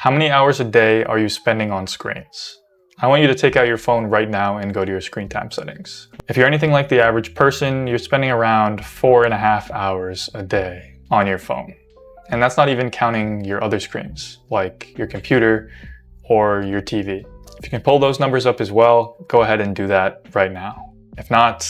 How many hours a day are you spending on screens? I want you to take out your phone right now and go to your screen time settings. If you're anything like the average person, you're spending around 4.5 hours a day on your phone. And that's not even counting your other screens, like your computer or your TV. If you can pull those numbers up as well, go ahead and do that right now. If not,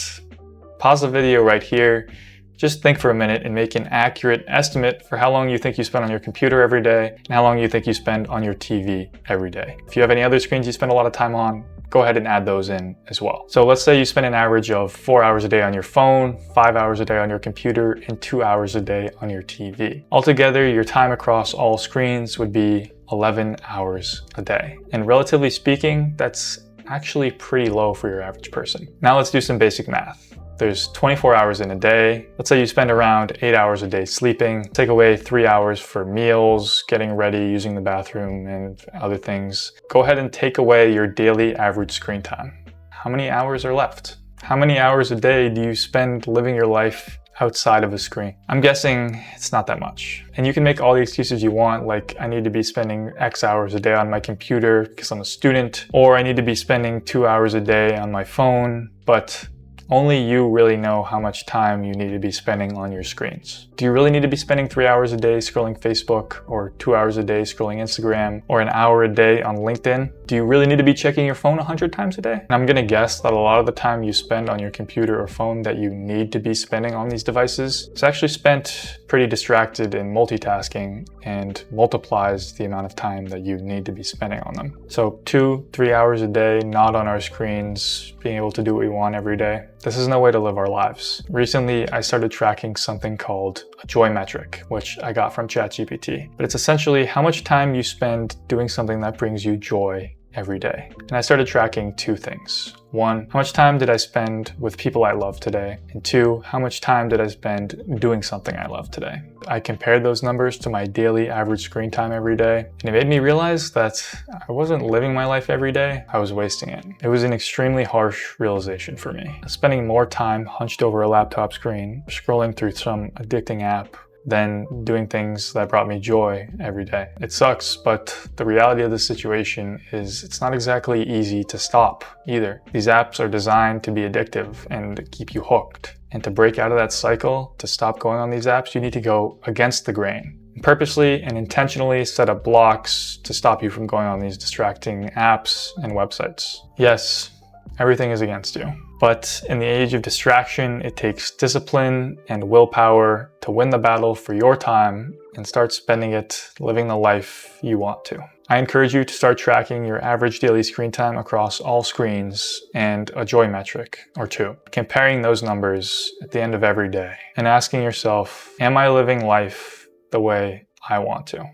pause the video right here. Just think for a minute and make an accurate estimate for how long you think you spend on your computer every day and how long you think you spend on your TV every day. If you have any other screens you spend a lot of time on, go ahead and add those in as well. So let's say you spend an average of 4 hours a day on your phone, 5 hours a day on your computer, and 2 hours a day on your TV. Altogether, your time across all screens would be 11 hours a day. And relatively speaking, that's actually pretty low for your average person. Now let's do some basic math. There's 24 hours in a day. Let's say you spend around 8 hours a day sleeping. Take away 3 hours for meals, getting ready, using the bathroom, and other things. Go ahead and take away your daily average screen time. How many hours are left? How many hours a day do you spend living your life outside of a screen? I'm guessing it's not that much. And you can make all the excuses you want, like I need to be spending X hours a day on my computer because I'm a student, or I need to be spending 2 hours a day on my phone, but only you really know how much time you need to be spending on your screens. Do you really need to be spending 3 hours a day scrolling Facebook, or 2 hours a day scrolling Instagram, or an hour a day on LinkedIn? Do you really need to be checking your phone 100 times a day? And I'm gonna guess that a lot of the time you spend on your computer or phone that you need to be spending on these devices is actually spent pretty distracted in multitasking and multiplies the amount of time that you need to be spending on them. So 2-3 hours a day, not on our screens, being able to do what we want every day. This is no way to live our lives. Recently, I started tracking something called a joy metric, which I got from ChatGPT. But it's essentially how much time you spend doing something that brings you joy every day. And I started tracking 2 things. 1, how much time did I spend with people I love today? And 2, how much time did I spend doing something I love today? I compared those numbers to my daily average screen time every day, and it made me realize that I wasn't living my life every day, I was wasting it. It was an extremely harsh realization for me. Spending more time hunched over a laptop screen, scrolling through some addicting app, than doing things that brought me joy every day. It sucks, but the reality of the situation is it's not exactly easy to stop either. These apps are designed to be addictive and keep you hooked. And to break out of that cycle, to stop going on these apps, you need to go against the grain. Purposely and intentionally set up blocks to stop you from going on these distracting apps and websites. Yes, everything is against you. But in the age of distraction, it takes discipline and willpower to win the battle for your time and start spending it living the life you want to. I encourage you to start tracking your average daily screen time across all screens and a joy metric or 2. Comparing those numbers at the end of every day and asking yourself, am I living life the way I want to?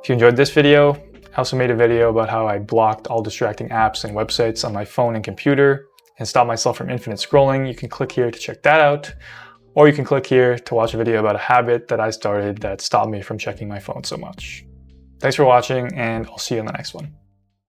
If you enjoyed this video, I also made a video about how I blocked all distracting apps and websites on my phone and computer and stop myself from infinite scrolling. You can click here to check that out, or you can click here to watch a video about a habit that I started that stopped me from checking my phone so much. Thanks for watching, and I'll see you in the next one.